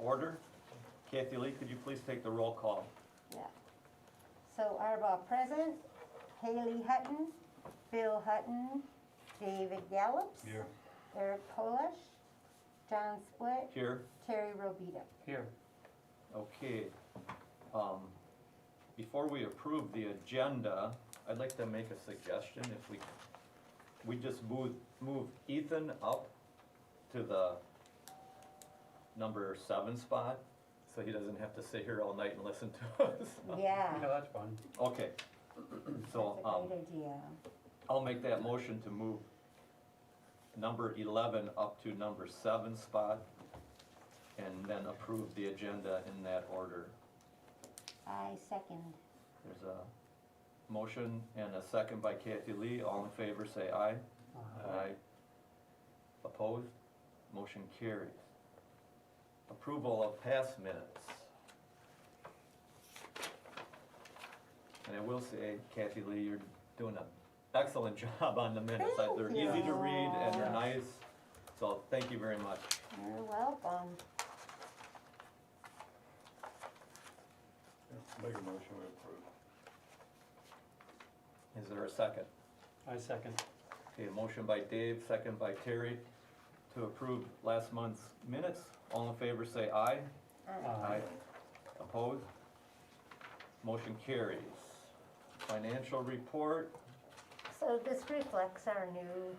order. Kathy Lee, could you please take the roll call? Yeah. So Arbaugh present, Haley Hutton, Bill Hutton, David Gallops. Here. Eric Polish, John Split, Here. Terry Robita. Here. Okay. Before we approve the agenda, I'd like to make a suggestion. If we just move Ethan up to the number 7 spot, so he doesn't have to sit here all night and listen to us. Yeah, Yeah, that's fun. Okay. So, that's a great idea. I'll make that motion to move number 11 up to number 7 spot, and then approve the agenda in that order. I second. There's a motion and a second by Kathy Lee. All in favor, say aye. Aye. Opposed? Motion carries. Approval of past minutes. And I will say, Kathy Lee, you're doing an excellent job on the minutes. Thank They're easy to you. read and they're Yeah. nice, so thank you very much. You're welcome. Make a motion to approve. Is there a second? I second. Okay, motion by Dave, second by Terry to approve last month's minutes. All in favor, say aye. Aye. Opposed? Motion carries. Financial report, So this reflects our new,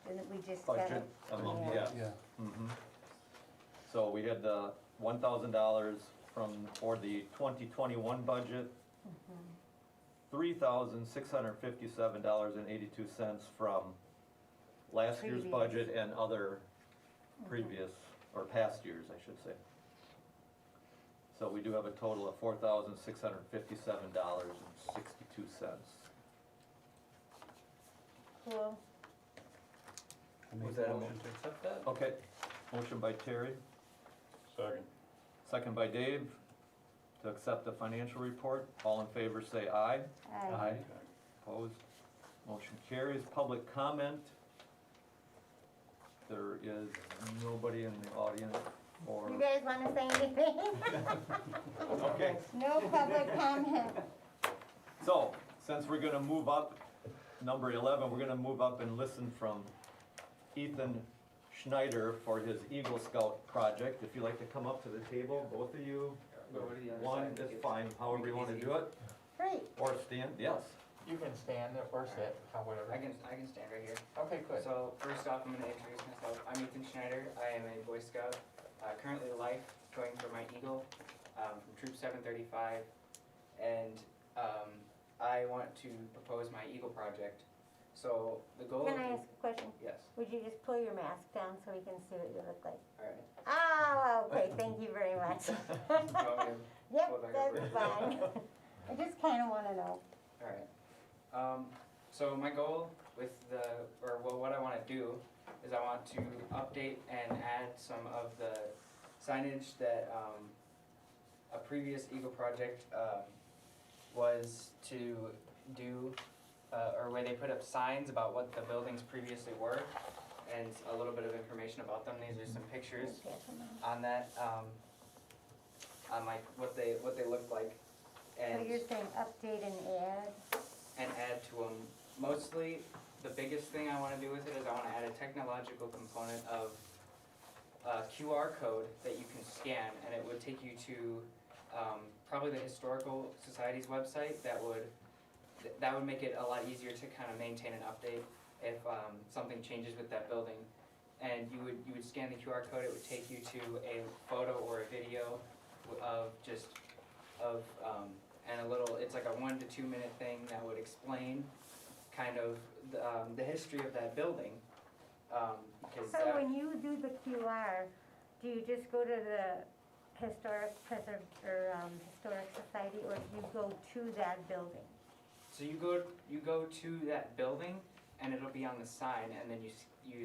didn't we just get budget it? amount, Yeah. yes. Yeah. Mhm. So we had the $1,000 for the 2021 budget, $3,657.82 from last year's Previous. budget and other previous, or past years, I should say. So we do have a total of $4,657.62. Cool. I make Was a that a motion to accept that? Okay, motion by Terry, Second. second by Dave, to accept the financial report. All in favor, say aye. Aye. Opposed? Motion carries. Public comment. There is nobody in the audience or, You guys wanna say anything? okay. No public comment. So, since we're gonna move up, number 11, we're gonna move up and listen from Ethan Schneider for his Eagle Scout project. If you'd like to come up to the table, both of you, one is fine, however you wanna do it, Great. or stand, yes. You can stand or sit, whatever. I can stand right here. Okay, good. So first off, I'm going to introduce myself. I'm Ethan Schneider. I am a Boy Scout, currently life, going for my Eagle from Troop 735, and I want to propose my Eagle project. So the goal. Can I ask a question? Yes. Would you just pull your mask down so we can see what you look like? All right. Oh, okay, thank you very much. Do you want me to- Yep, Hold on, that's fine. I just kinda wanna know. All right. So my goal with what I want to do is I want to update and add some of the signage that a previous Eagle project was to do, or where they put up signs about what the buildings previously were, and a little bit of information about them. These are some pictures on that, on like what they looked like. So And you're saying update and add to them. Mostly, the biggest thing I want to do with it is I want to add a technological component of a QR code that you can scan, and it would take you to probably the Historical Society's website. That would make it a lot easier to kind of maintain and update if something changes with that building. And you would scan the QR code. It would take you to a photo or a video of and a little, it's like a 1 to 2 minute thing that would explain kind of the history of that building. Because So when you do the QR, do you just go to the historic society, or do you go to that building? so you go to that building, and it'll be on the sign, and then you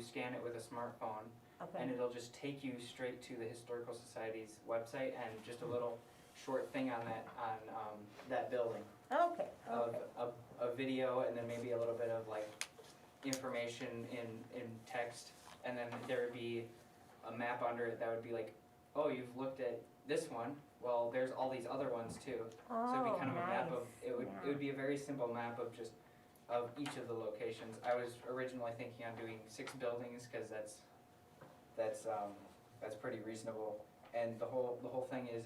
scan it with a smartphone, and Okay, it'll just take you straight to the Historical Society's website, and just a little short thing on that building. okay, Of okay. a video, and then maybe a little bit of like information in text, and then there would be a map under it that would be like, oh, you've looked at this one, well, there's all these other ones too. So it'd be kind of a map of, it would be a very simple map of just, of each of the locations. I was originally thinking on doing 6 buildings, cause that's pretty reasonable. And the whole thing is,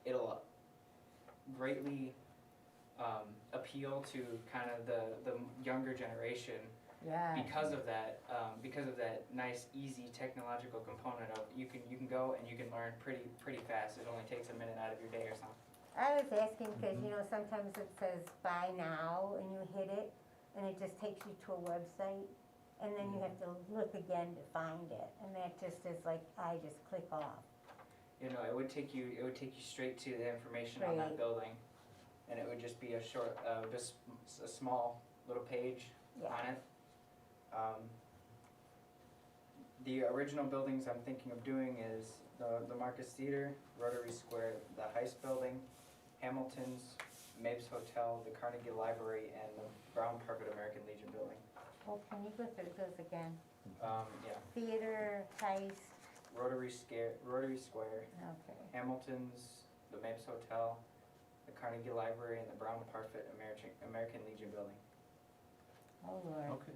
it'll greatly, appeal to kind of the younger generation Yeah. because of that nice, easy technological component of, you can go and you can learn pretty fast. It only takes a minute out of your day or something. I was asking because, you know, sometimes it says buy now and you hit it and it just takes you to a website and then you have to look again to find it. And that just is like, I just click off. You know, it would take you straight to the information on that Right. building. And it would just be a short, just a small little page Yeah. on it. The original buildings I'm thinking of doing is the Marcus Theater, Rotary Square, the Heist Building, Hamilton's, Mapes Hotel, the Carnegie Library, and the Brown Parfit American Legion Building. Oh, can you go through those again? Yeah, Theater, heist, Rotary Square, okay. Hamilton's, the Mapes Hotel, the Carnegie Library, and the Brown Parfit American Legion Building. Oh, Lord. Okay.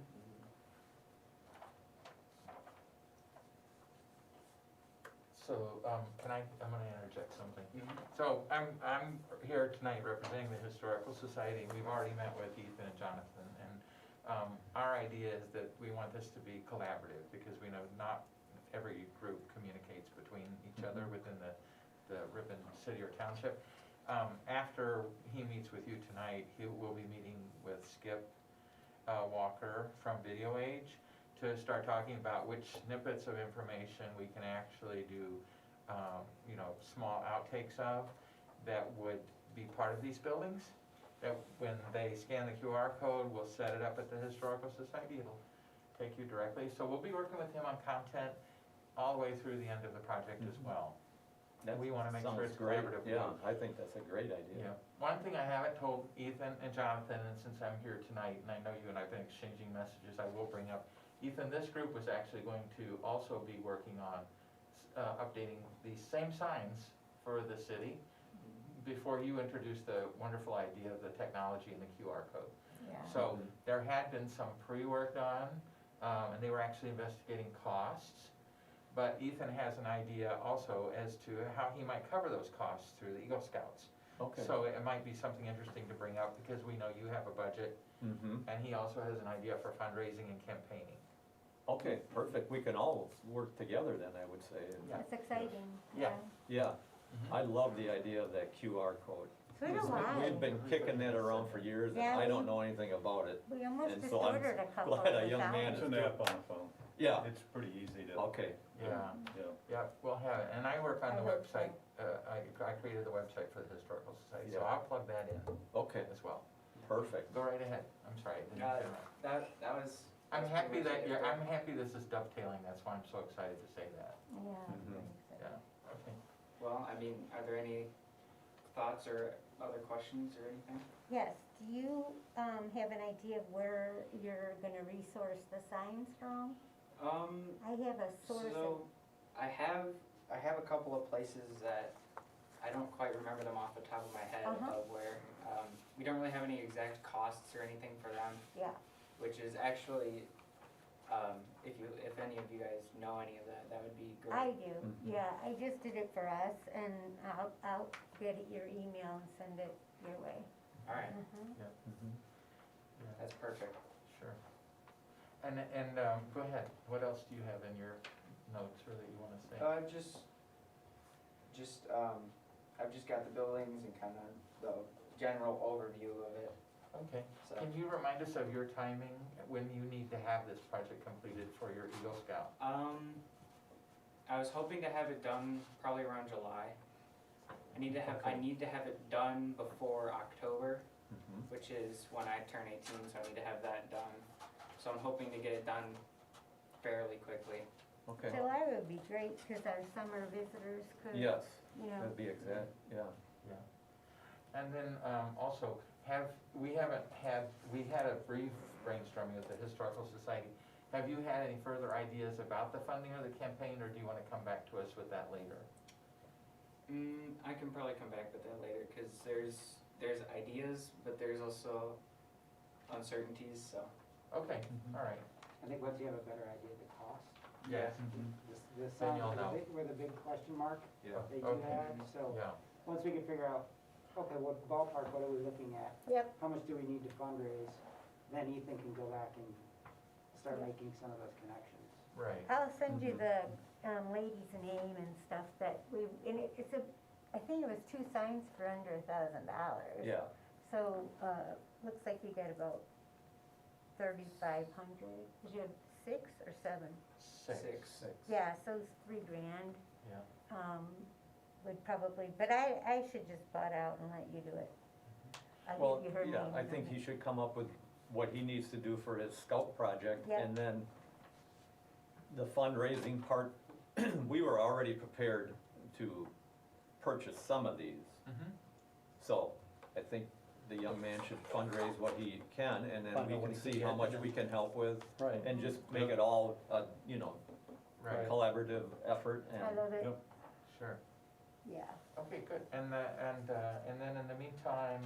So, I'm gonna interject something. So, I'm here tonight representing the Historical Society. We've already met with Ethan and Jonathan, and, our idea is that we want this to be collaborative, because we know not every group communicates between each other within the Ripon city or township. After he meets with you tonight, he will be meeting with Skip Walker from Video Age to start talking about which snippets of information we can actually do, you know, small outtakes of that would be part of these buildings. That when they scan the QR code, we'll set it up at the Historical Society, it'll take you directly. So we'll be working with him on content all the way through the end of the project as well. That We wanna make sure sounds it's great. collaborative. Yeah, I think that's a great idea. Yeah, one thing I haven't told Ethan and Jonathan, and since I'm here tonight, and I know you and I've been exchanging messages, I will bring up, Ethan, this group was actually going to also be working on updating these same signs for the city before you introduced the wonderful idea of the technology and the QR code. Yeah. So there had been some pre-work done, and they were actually investigating costs. But Ethan has an idea also as to how he might cover those costs through the Eagle Scouts. Okay. So it might be something interesting to bring up, because we know you have a budget, Mm-hmm. and he also has an idea for fundraising and campaigning. Okay, perfect. We can all work together then, I would say. Yeah. That's exciting. Yeah. Yeah, I love the idea of that QR code. So do I. We've been kicking that around for years, and Yeah, I don't we- know anything about it. We almost And just so I'm ordered a couple glad a young without man it. It's an app on the phone. Yeah, It's pretty easy to, okay. Yeah, yeah. yeah, we'll have it, and I work on I the hope so. website, I created the website for the Historical Society, so Yeah. I'll plug that in Okay, as well. perfect. Go right ahead, I'm sorry, I didn't interrupt. That was. I'm that's happy pretty much that it. you're, I'm happy this is dovetailing, that's why I'm so excited to say that, Yeah, Mhm. very exciting. yeah, okay. Well, I mean, are there any thoughts or other questions or anything? Yes, do you, have an idea of where you're gonna resource the signs from? I have a source of, So, I have a couple of places that I don't quite remember them off the top of my head Uh-huh. of where, we don't really have any exact costs or anything for them, yeah, which is actually, if any of you guys know any of that, that would be great. I do, Mhm. yeah, I just did it for us and I'll get it your email and send it your way. Alright, Mhm. Mhm. Yeah, that's perfect. sure. And, go ahead, what else do you have in your notes or that you wanna say? I've just got the buildings and kind of the general overview of it, Okay, so. can you remind us of your timing, when you need to have this project completed for your Eagle Scout? I was hoping to have it done probably around July. I need to have it done before October, Mhm. which is when I turn 18, so I need to have that done. So I'm hoping to get it done fairly quickly. Okay, July would be great, cause our summer visitors could, you yes, know, that'd be exact, yeah. Yeah. And then, also, we had a brief brainstorming with the Historical Society. Have you had any further ideas about the funding of the campaign, or do you wanna come back to us with that later? I can probably come back with that later, cause there's ideas, but there's also uncertainties, so. Okay, Mm-hmm. all right, I think once you have a better idea of the cost, yes, this Then sounds you'll know. like where the big question mark Yeah. that you Okay. have, so, yeah, once we can figure out, okay, what ballpark, what are we looking at? Yep. How much do we need to fundraise? Then Ethan can go back and start Yeah. making some of those connections. right, I'll send you Mhm. the lady's name and stuff that we, and it's I think it was 2 signs for under $1,000. Yeah, So, looks like you got about 3,500, did you have 6 or 7? six, Yeah, so it's $3,000, yeah. would probably, but I should just butt out and let you do it. I'll well, give you her name. yeah, I and think number. he should come up with what he needs to do for his scout project, Yeah. and then the fundraising part, we were already prepared to purchase some of these. Mm-hmm. So, I think the young man should fundraise what he can, and then Find we out what can he can see how get, much and we can help with, Right. and just make it all, you know, Right, collaborative effort, I and, love it, Yep. sure. yeah. Okay, good, and then in the meantime,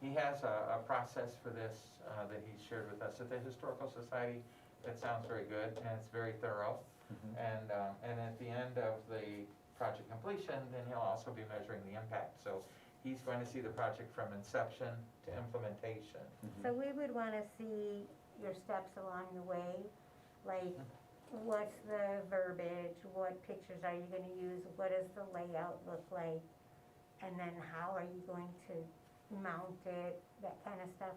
he has a process for this, that he shared with us at the Historical Society. That sounds very good, and it's very thorough, Mhm. and at the end of the project completion, then he'll also be measuring the impact. So he's going to see the project from inception to implementation. So we would wanna see your steps along the way, like, what's the verbiage, what pictures are you gonna use, what does the layout look like? And then how are you going to mount it, that kinda stuff.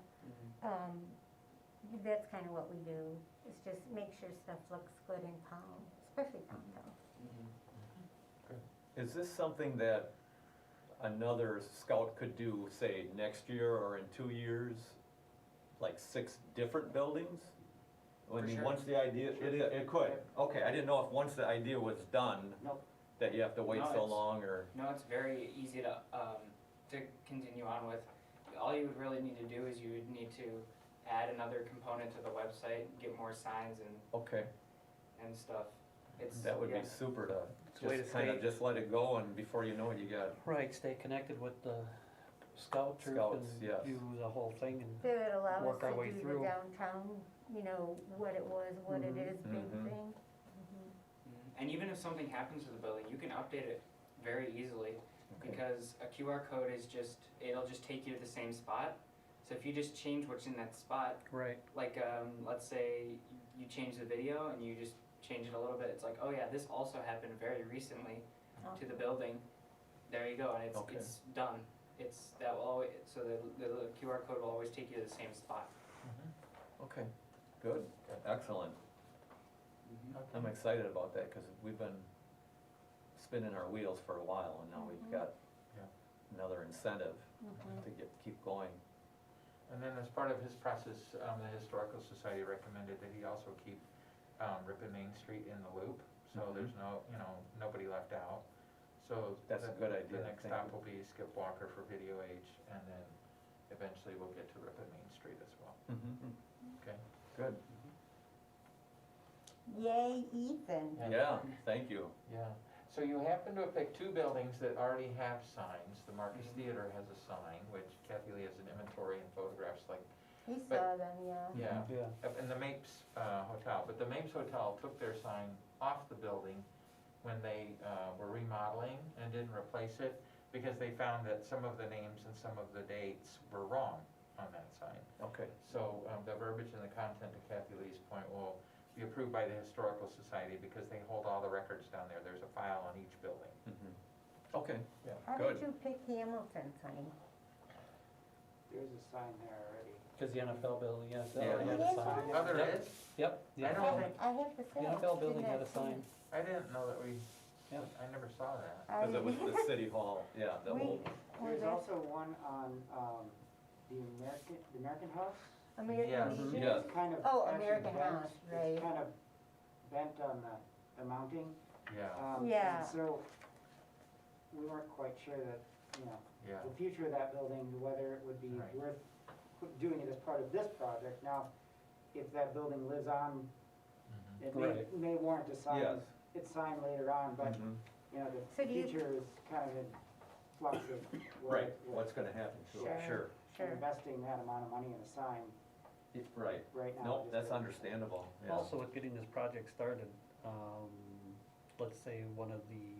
That's kinda what we do, is just make sure stuff looks good in town, especially downtown. Is this something that another scout could do, say, next year or in 2 years? Like 6 different buildings? I For mean, sure. once the idea, it could, okay, I didn't know if once the idea was done, Nope. that you have to wait No, so it's- long, or, No, it's very easy to continue on with. All you would really need to do is you would need to add another component to the website, get more signs okay, and stuff. It's, that would yeah. be super to It's a way to just kinda stay- just let it go, and before you know it, you got, Right, stay connected with the scout troop Scouts, and yes. do the whole thing and, That would allow us Work our to way do the through. downtown, you know, what it was, what it is, big Mhm. thing. And even if something happens to the building, you can update it very easily, okay, because a QR code is just, it'll just take you to the same spot. So if you just change what's in that spot, right, like, let's say you change the video and you just change it a little bit, it's like, oh yeah, this also happened very recently to the building. There you go, and Okay. it's done. That will always, so the QR code will always take you to the same spot. okay, good, excellent. I'm excited about that, cause we've been spinning our wheels for a while, and now we've got Yeah. another incentive Mhm. to keep going. And then as part of his process, the Historical Society recommended that he also keep Ripon Main Street in the loop, so Mhm. there's no, nobody left out. So That's a the- good idea, The next thank stop you. will be Skip Walker for Video Age, and then eventually we'll get to Ripon Main Street as well, okay? Good, Yay, Ethan. yeah, thank you. Yeah, so you happen to have picked 2 buildings that already have signs. The Marcus Theater has a sign, which Kathy Lee has an inventory and photographs like. He But- saw them, yeah. Yeah, yeah. and the Mapes Hotel, but the Mapes Hotel took their sign off the building when they were remodeling and didn't replace it because they found that some of the names and some of the dates were wrong on that sign. Okay, So the verbiage and the content, to Kathy Lee's point, will be approved by the Historical Society because they hold all the records down there. There's a file on each building. okay, How Good. did you pick Hamilton sign? There's a sign there already. Cause the NFL building, yes, they Yeah. already had a sign. Oh, there Yep. is? Yep, the I don't NFL, think- I have to say. the I NFL building did had not a see sign. it. I didn't know that Yeah. I never saw that. I cause it was the didn't- city hall, yeah, the We- old, was There's that also one on, the American House. American Yes. Legion? Yes. It's kind of. Oh, actually American bent- House, right. It's kind of bent on the mounting. Yeah, Yeah. And so, we weren't quite sure that, yeah. the future of that building, whether it would be Right. worth doing it as part of this project. Now, if that building lives on, Mhm. it Right. may warrant a sign, Yes. it's signed later on, but, Mhm. you know, So the do you- future is kind of in flux of Right, what, what's gonna happen to it, sure. Sure. investing that amount of money in a sign Right, right now. nope, just that's doesn't- understandable, yeah. Also with getting this project started, let's say one of the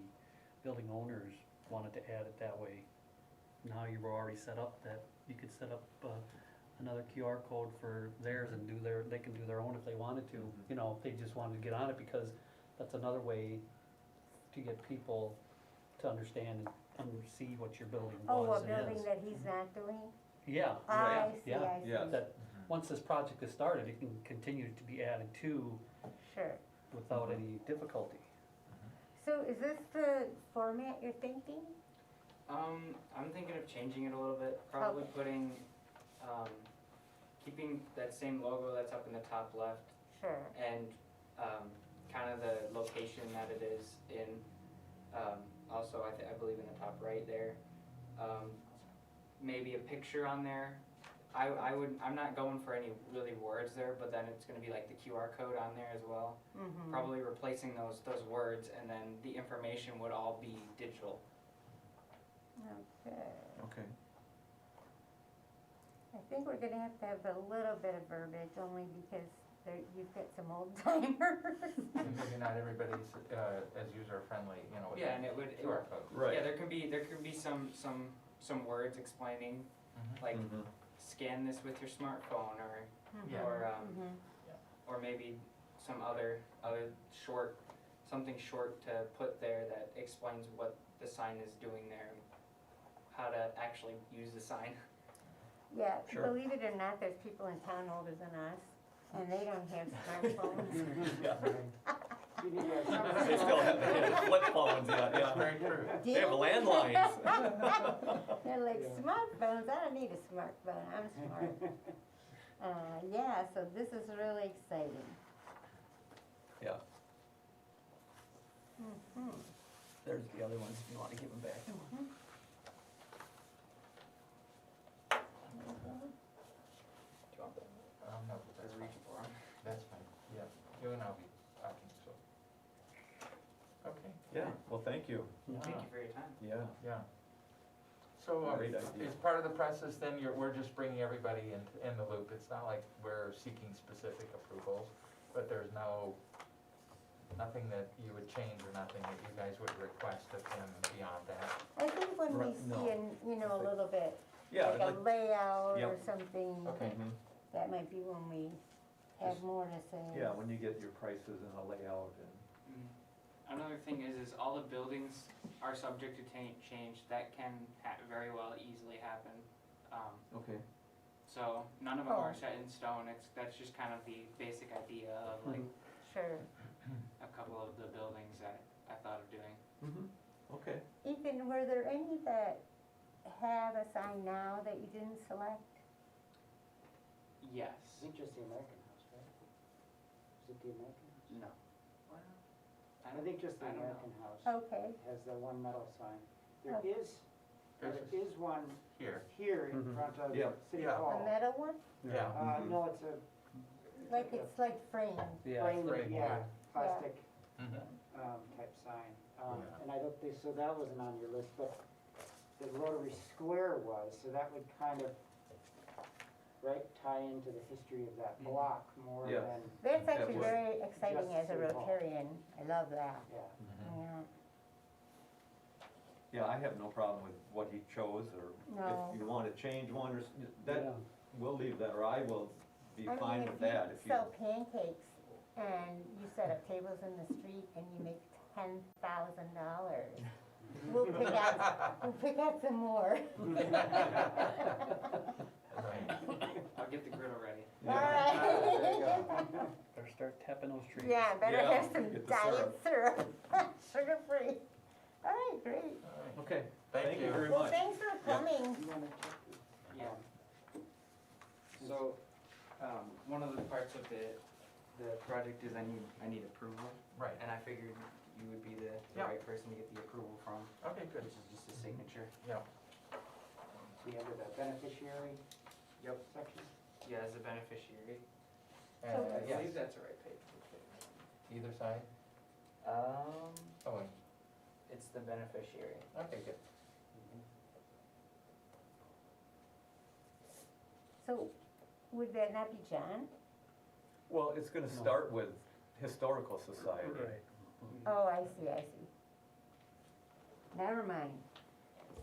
building owners wanted to add it that way. Now you were already set up that you could set up, another QR code for theirs and they can do their own if they wanted to. Mhm. You know, if they just wanted to get on it, because that's another way to get people to understand and see what your building Oh, a was and building is. that he's not doing? Yeah, I see, yeah, I see. yeah. that, once this project is started, it can continue to be added to Sure. without Mhm. any difficulty. So is this the format you're thinking? I'm thinking of changing it a little bit, probably Okay. putting, keeping that same logo that's up in the top left Sure. and, kind of the location that it is in, also I believe in the top right there. Maybe a picture on there. I'm not going for any really words there, but then it's gonna be like the QR code on there as well. Mm-hmm. Probably replacing those words, and then the information would all be digital. Okay. Okay. I think we're gonna have to have a little bit of verbiage, only because you've got some old timers. And maybe not everybody's, as user-friendly, you know, with Yeah, and it would, QR code. Right. yeah, there could be some words explaining, Mhm. like, Mhm. scan this with your smartphone, Yeah. Mhm. or maybe some other short, something short to put there that explains what the sign is doing there, and how to actually use the sign. Yeah, Sure. believe it or not, there's people in town older than us, and they don't have smartphones. Yeah. You need to have some- They still have the flip phones, yeah, It's yeah. very true. They have landlines. They're like, Yeah. smartphones, I don't need a smartphone, I'm smart. Yeah, so this is really exciting. Yeah, Mhm. there's the other ones, if you wanna give them back. Do you want No, to that's reach fine. for 'em? That's fine, yeah. You and I'll be talking, so. Okay. Yeah, well, thank you, Thank you for your time. yeah. Yeah. So, Great idea. as part of the process, then we're just bringing everybody in the loop. It's not like we're seeking specific approvals, but there's nothing that you would change or nothing that you guys would request of him beyond that. I think when we Right, no. see, a little bit, Yeah, like a like, layout or Yep. something, Okay. mhm. that might be when we have Just- more to say. Yeah, when you get your prices and a layout and, Another thing is all the buildings are subject to change. That can very well easily happen. okay, So none of them Oh. are set in stone. That's just kind of the basic idea of like Sure. a couple of the buildings that I thought of doing. okay. Ethan, were there any that have a sign now that you didn't select? I Yes. think just the American House, right? Is it the American House? No. Well, I think just the I don't know. American House Okay, has the one metal sign. There Okay. is, there There's is one Here, here in Mhm. front of Yeah. City Yeah. a Hall. metal one? yeah. Mhm. No, it's a Like, it's like framed. Yeah, frame, frame, yeah, yeah. plastic, Mhm. type sign. Yeah. And I don't think, so that wasn't on your list, but the Rotary Square was, so that would kind of, right, tie into the history of that block more Yeah. than, That's That actually would- very exciting as a City Hall. Rotarian, I love that, yeah. Mhm. yeah. Yeah, I have no problem with what he chose, or No. if you wanna change one, or, Yeah. that, we'll leave that, or I will be I mean, fine if with that, if you. sell pancakes and you set up tables in the street and you make $10,000, we'll pick out some more. Right. I'll get the griddle ready. Yeah. Alright. There you go. Better start tapping those trees. Yeah, better Yeah, have some get the diet syrup, sugar-free. All right, great. All right. Okay, Thank thank you you. very Well, much. thanks for coming. You wanna check this? Yeah. So, one of the parts of the project is I need approval, Right, and I figured you would be the Yeah. right person to get the approval from, okay, good, which is just a signature. yeah. The under the beneficiary Yep. section? Yeah, as a beneficiary. So- I Yes, believe that's the right page. either side? Um, Oh, wait, it's the beneficiary. okay, good. So, would that not be John? Well, it's gonna No. start with Historical Society. Right. Oh, I see, I see. Never mind.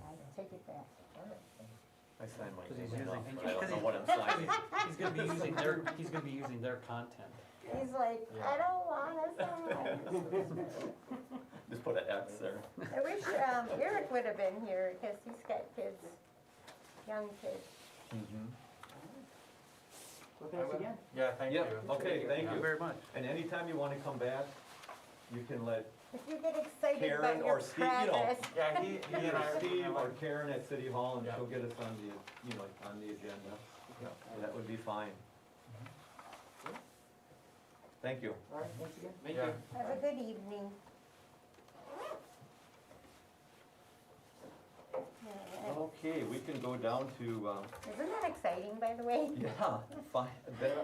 I take it back. All right. I signed my Because he's name using, enough, but I don't know what I'm signing. he's gonna be using their content. He's like, I don't wanna sign. Just put an X there. I wish, Eric would have been here, cause he's got kids, young kids. Mhm. Well, thanks again. Yeah, thank you. Yeah, okay, thank you. very much. And anytime you wanna come back, you can let If you get excited Karen about your or Steve, you know. progress. Yeah, he and either I. Steve or Karen at City Hall, and Yeah. she'll get us on the, you know, on the agenda. Yeah, that would be fine. Thank you. All right, thanks again. Thank Yeah. you. Have a good evening. Yeah, Okay, we can go down to, isn't that exciting, by the way? yeah, fine, that's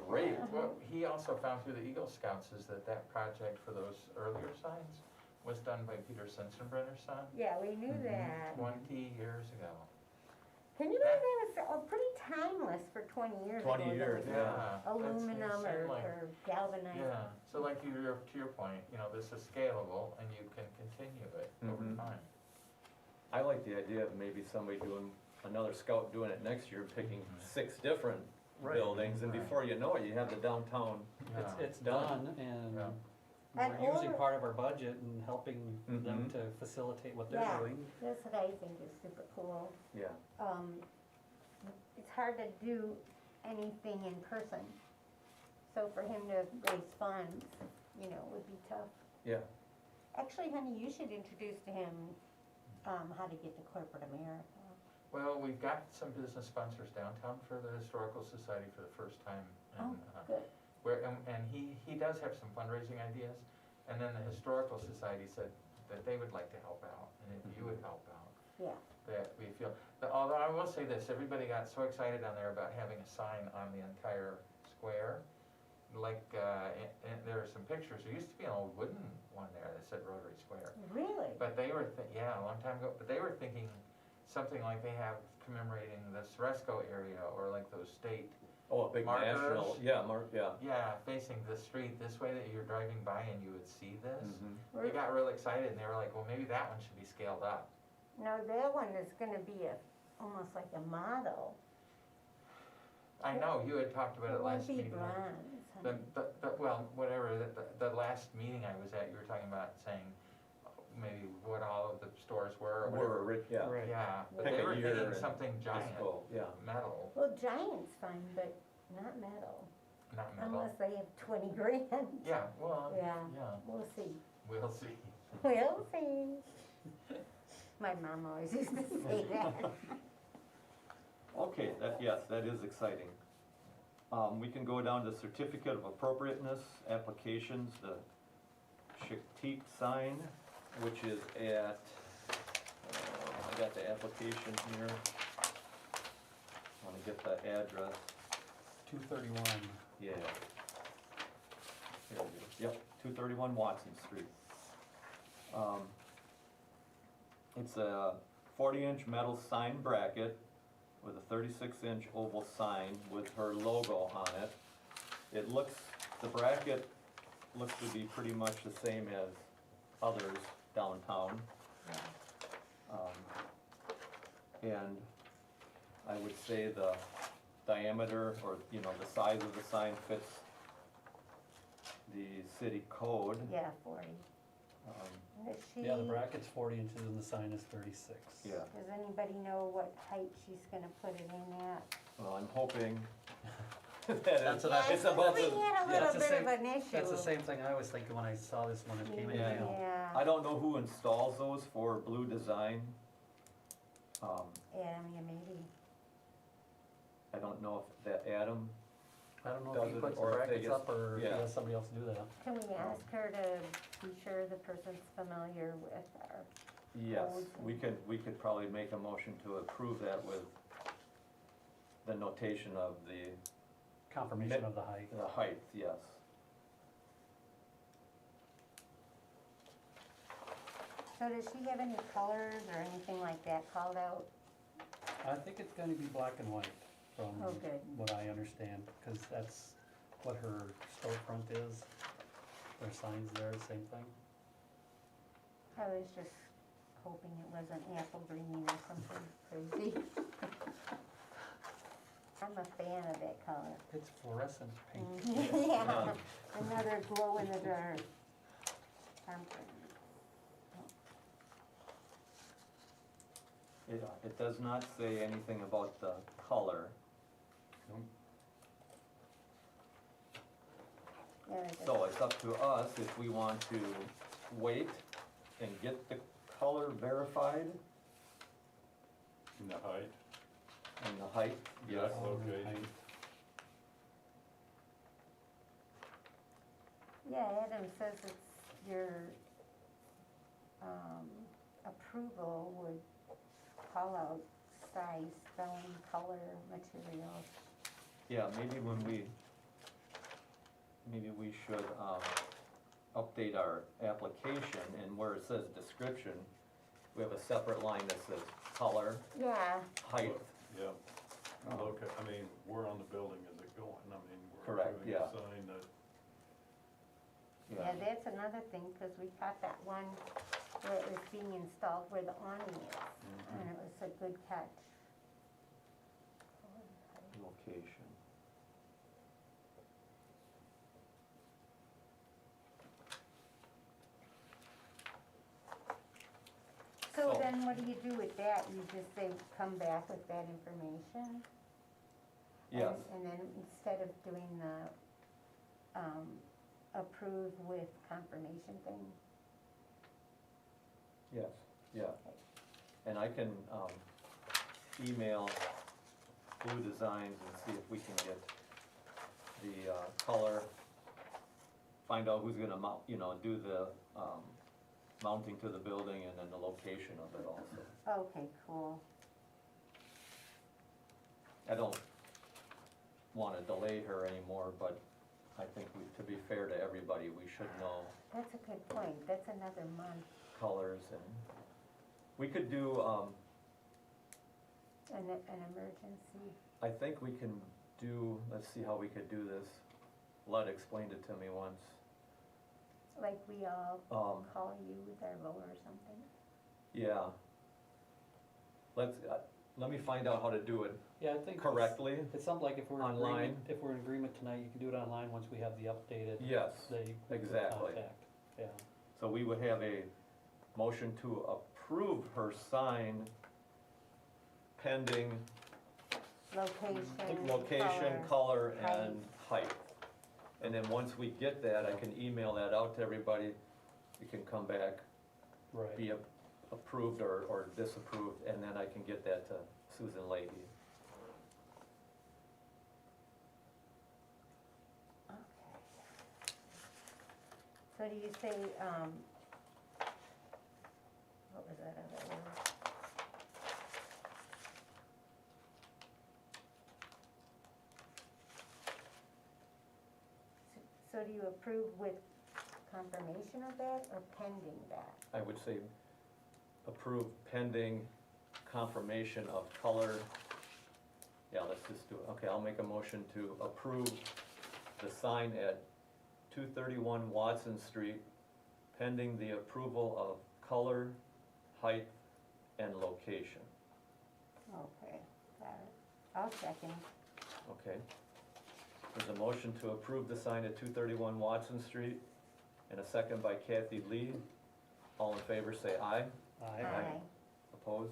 great. What he also found through the Eagle Scouts is that that project for those earlier signs was done by Peter Sensenbrenner's son Yeah, we knew Mhm. that. 20 years ago. Can you believe that was pretty timeless for 20 years ago? 20 years, that yeah. was That's- it Aluminum seemed like- or galvanized. Yeah, so like to your point, you know, this is scalable and you can continue it over Mhm. time. I like the idea of maybe somebody doing, another scout doing it next year, picking Mhm. 6 different Right. buildings, and Right. before you know it, you have the downtown. It's Done. done, and Yeah. And we're using over- part of our budget and helping them Mhm. to facilitate what they're Yeah. doing. That's what I think is super cool. Yeah. It's hard to do anything in person. So for him to raise funds, you know, would be tough. Yeah. Actually, honey, you should introduce to him, how to get to corporate America. Well, we've got some business sponsors downtown for the Historical Society for the first time. And, Good. and he does have some fundraising ideas. And then the Historical Society said that they would like to help out, and if you would help out. Yeah. That we feel, but although I will say this, everybody got so excited on there about having a sign on the entire square. Like, and there are some pictures, there used to be an old wooden one there that said Rotary Square. Really? But they were, yeah, a long time ago, but they were thinking something like they have commemorating the Soresco area, or like those state, Oh, a big Markers. national, yeah, yeah. yeah, facing the street this way that you're driving by and you would see this. Mhm. They got real excited and they were like, well, maybe that one should be scaled up. No, that one is gonna be almost like a model. I know, you had talked about it last won't be meeting. bronze, honey. Well, whatever, the last meeting I was at, you were talking about saying maybe what all of the stores were or whatever. Yeah. Right. Yeah, but Pick they a were year thinking and something giant, Just go, yeah. metal, Well, giant's fine, but not metal, not metal. unless they have 20 grand. Yeah, well, Yeah. yeah, We'll see. we'll see. We'll see. My mom always used to say that. Okay, yes, that is exciting. We can go down to certificate of appropriateness, applications, the Shaktik sign, which is at, I got the application here. Wanna get the address, 231. yeah. Here it is, yep, 231 Watson Street. It's a 40-inch metal sign bracket with a 36-inch oval sign with her logo on it. It looks, the bracket looks to be pretty much the same as others downtown. And I would say the diameter, or, you know, the size of the sign fits the city code. Yeah, 40. Is she, Yeah, the bracket's 40 inches and the sign is 36. Yeah, does anybody know what height she's gonna put it in at? well, I'm hoping that That's what I- it's Yeah, about we the, had a yeah, little it's the bit same- of an issue. That's the same thing I was thinking when I saw this one, it came in the Yeah. mail. Yeah, I don't know who installs those for Blue Design. yeah, maybe. I don't know if that Adam, I don't know Does if he it, puts the or if they brackets just- up or if he yeah. has somebody else do that. Can we ask her to be sure the person's familiar with our, yes, Codes. we could probably make a motion to approve that with the notation of the confirmation of the height. The height, yes. So does she have any colors or anything like that called out? I think it's gonna be black and white from Oh, good. what I understand, cause that's what her storefront is. Her signs there, same thing. I was just hoping it wasn't apple green or something crazy. I'm a fan of that color. It's fluorescent pink. Yeah, another glow in the dark. It does not say anything about the color, Yeah, it so it's up to us if we want to wait and get the color verified In the height, and the height, yes. Yeah. Location. Yeah, Adam says it's your, approval would call out size, spelling, color, materials. Yeah, maybe we should, update our application, and where it says description, we have a separate line that says color, Yeah, height. yeah. Um, I mean, where on the building is it going? I mean, we're Correct, approving yeah. a sign that, yeah, that's another thing, cause we caught that one where it was being installed where the awning is, and it was a good catch. Location. So So- then what do you do with that? You just say, come back with that information? Yes, And then instead of doing the, approve with confirmation thing? yes, yeah. And I can, email Blue Designs and see if we can get the, color, find out who's gonna mount, do the, mounting to the building and then the location of it also. Okay, cool. I don't wanna delay her anymore, but I think to be fair to everybody, we should know That's a good point. That's another month. colors and, we could do, An emergency. I think we can do, let's see how we could do this. Lud explained it to me once. Like we all Um, call you with our vote or something? yeah. Let me find out how to do it Yeah, I think. correctly. It's something like if we're in Online. agreement, if we're in agreement tonight, you can do it online once we have the updated. Yes, That you can exactly. contact. Yeah, So we would have a motion to approve her sign pending location, color, and height. And then once we get that, I can email that out to everybody. It can come back, right. be approved or disapproved, and then I can get that to Susan Leahy. Okay. So do you say, what was that other word? So do you approve with confirmation of that or pending that? I would say approve pending confirmation of color. Yeah, let's just do it. Okay, I'll make a motion to approve the sign at 231 Watson Street pending the approval of color, height, and location. Okay, got it. I'll second. Okay. There's a motion to approve the sign at 231 Watson Street and a second by Kathy Lee. All in favor, say aye. Aye. Opposed?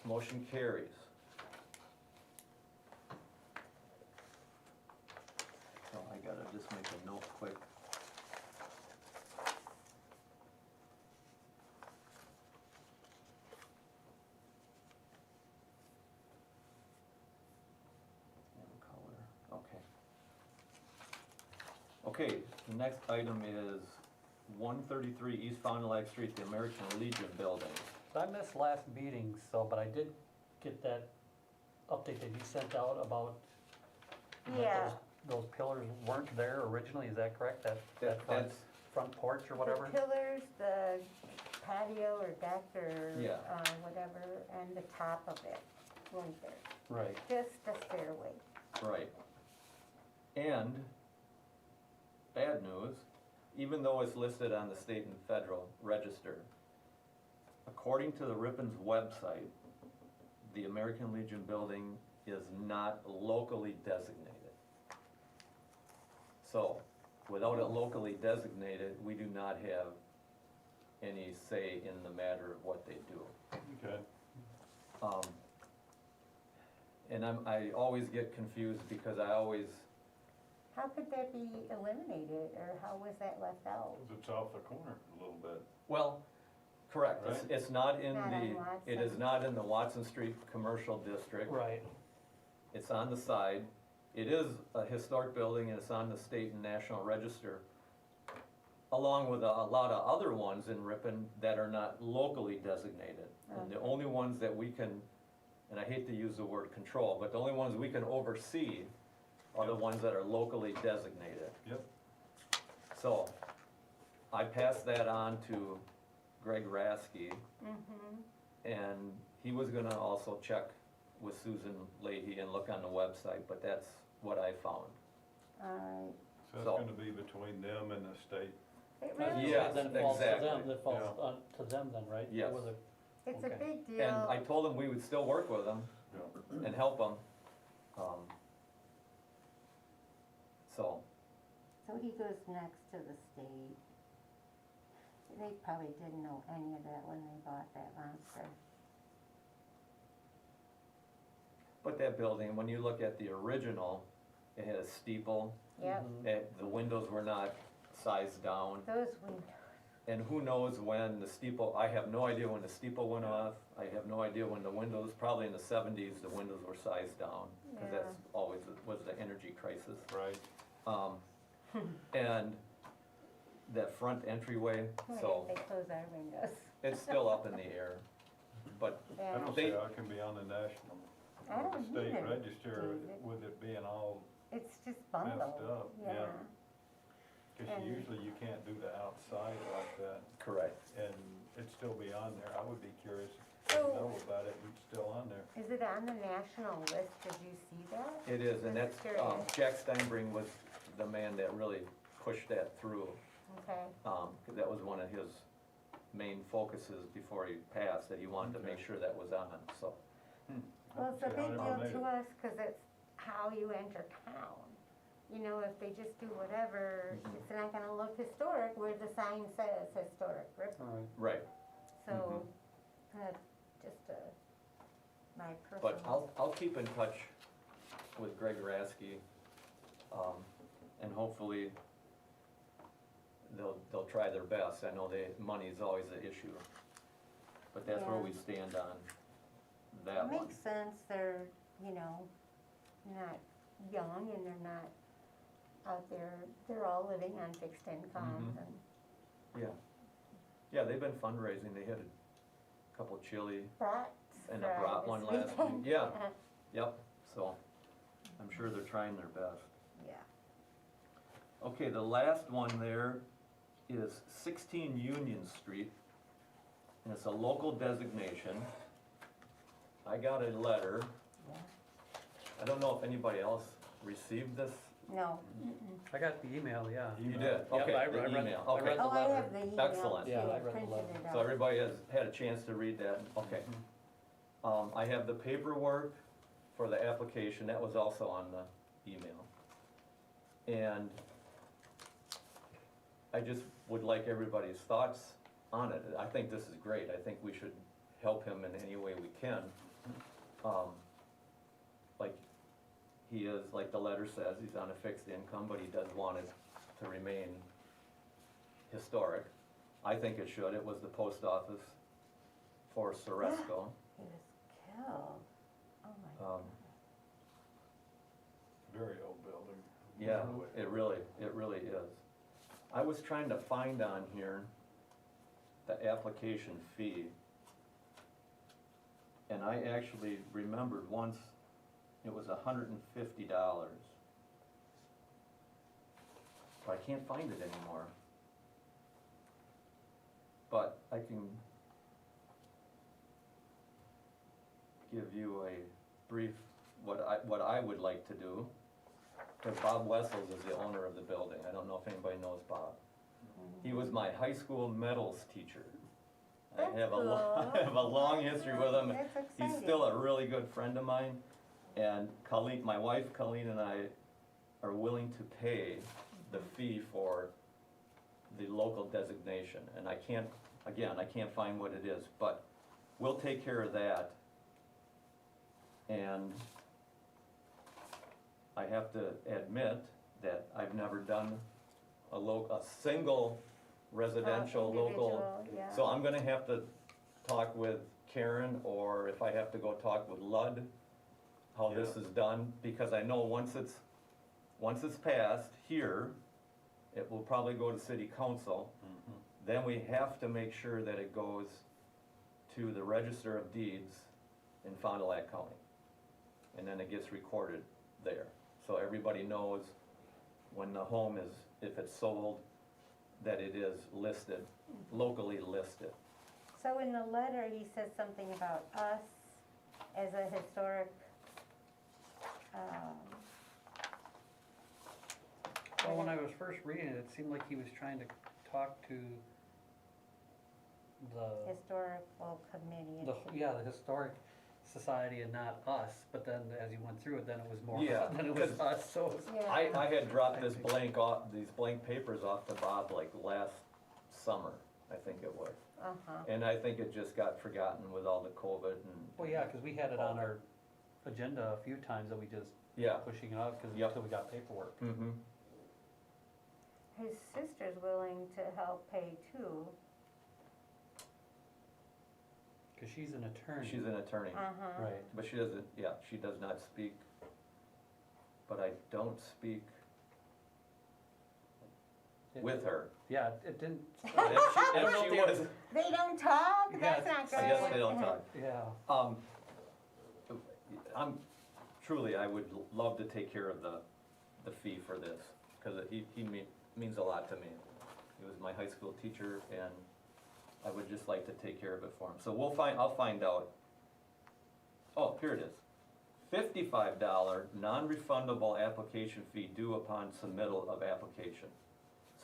Motion carries. So I gotta just make a note quick. And color, okay. Okay, the next item is 133 East Fond du Lac Street, the American Legion Building. I missed last meeting, so, but I did get that update that you sent out about that Yeah. those pillars weren't there originally, is that correct? That That- front, that's, front porch or whatever? The pillars, the patio or deck or, Yeah. whatever, and the top of it, weren't there, Right. just a stairway. right. And, bad news, even though it's listed on the state and federal register, according to the Ripon's website, the American Legion building is not locally designated. So, without it locally designated, we do not have any say in the matter of what they do. Okay. And I always get confused because I always, How could that be eliminated, or how was that left out? 'Cause it's off the corner a little bit. well, correct, Right. it's not in Not on it is Watson. not in the Watson Street Commercial District. Right. It's on the side. It is a historic building and it's on the state and national register, along with a lot of other ones in Ripon that are not locally designated. And the only ones that we can, and I hate to use the word control, but the only ones we can oversee are the ones that are locally designated. Yep. So, I passed that on to Greg Rasky, Mm-hmm. and he was gonna also check with Susan Leahy and look on the website, but that's what I found. Alright, So it's So- gonna be between them and the state. it Then really Yeah, is. it falls to exactly. them, that falls to them then, right? Yes. Whether- It's a Okay. big deal. And I told him we would still work with him Yeah. and help him. So, So he goes next to the state. They probably didn't know any of that when they bought that monster. but that building, when you look at the original, it had a steeple, Yep, Mhm. the windows were not sized down. those windows. And who knows when the steeple, I have no idea when the steeple went off, I have no idea when the windows, probably in the seventies, the windows were sized down, cause Yeah. that's always, was the energy crisis. Right. And that front entryway, so They close our windows. it's still up in the air, but I Yeah, don't They- see how it can be on the national, I or don't the state either, register David. with it being all, it's just messed bundled, up, yeah. yeah. cause And- usually you can't do the outside like that, correct. and it'd still be on there. I would be curious So- to know about it, and it's still on there. Is it on the national list, did you see that? It is, and that's, Curious. Jack Steinbring was the man that really pushed that through, Okay, 'cause that was one of his main focuses before he passed, that he wanted to make Okay. sure that was on, so. well, it's a See, I big never deal made to it. us, cause it's how you enter town. You know, if they just do whatever, Mhm. it's not gonna look historic where the sign says historic Ripon. Right, So, just my personal. but I'll keep in touch with Greg Rasky, and hopefully they'll try their best. I know money's always an issue, but that's where Yeah. we stand on that It one. makes sense, they're, you know, not young and they're not out there, they're all living on fixed incomes Mhm. and Yeah, they've been fundraising, they had a couple chili, brats. And a brat one this last weekend. week, yeah. Yep, so I'm sure they're trying their best. Yeah, Okay, the last one there is 16 Union Street, and it's a local designation. I got a letter, yeah, I don't know if anybody else received this? no, I got the email, yeah. You did, Yep, okay, I the read- email, I read okay. the oh, I letter. have the email, Excellent. too, Yeah, I I read the printed letter. it out. So everybody has had a chance to read that, okay. I have the paperwork for the application, that was also on the email. And I just would like everybody's thoughts on it. I think this is great, I think we should help him in any way we can. Like, he is, like the letter says, he's on a fixed income, but he does want it to remain historic. I think it should, it was the post office for Soresco. He was killed, oh my Um, God. Very old building. Yeah, Really. it really is. I was trying to find on here the application fee. And I actually remembered once, it was $150. but I can't find it anymore. But I can give you a brief, what I would like to do. Because Bob Wessels is the owner of the building. I don't know if anybody knows Bob. He was my high school medals teacher. I That's have a cool. I have a long history with him. That's He's exciting. still a really good friend of mine. And Colleen, my wife Colleen and I are willing to pay the fee for the local designation. And I can't, again, I can't find what it is, but we'll take care of that. And I have to admit that I've never done a single residential local. Individual, yeah. So I'm gonna have to talk with Karen, or if I have to go talk with Ludd, how this is done, because I know once it's passed here, it will probably go to city council. Mhm. Then we have to make sure that it goes to the Register of Deeds in Fond du Lac County. And then it gets recorded there. So everybody knows when the home is, if it's sold, that it is listed, locally listed. So in the letter, he says something about us as a historic, Well, when I was first reading it, it seemed like he was trying to talk to the, historical committee. the historic society and not us, but then as you went through it, then it was more, Yeah, then it was 'cause us, so it was. Yeah. I had dropped these blank papers off to Bob like last summer, I think it was. Uh-huh. And I think it just got forgotten with all the COVID and. Well, yeah, cause we had it on our agenda a few times that we just Yeah. pushing it out, cause Yep. until we got paperwork. Mm-hmm. His sister's willing to help pay too. Cause she's an attorney. She's an attorney, Uh-huh. Right. but she doesn't, yeah, she does not speak, but I don't speak It- with her. Yeah, it didn't, But don't know if if she they- was, They don't talk? That's Yeah, not good. I guess they don't talk. yeah. Truly, I would love to take care of the fee for this, cause he means a lot to me. He was my high school teacher, and I would just like to take care of it for him. So I'll find out. Oh, here it is. $55 non-refundable application fee due upon submittal of application.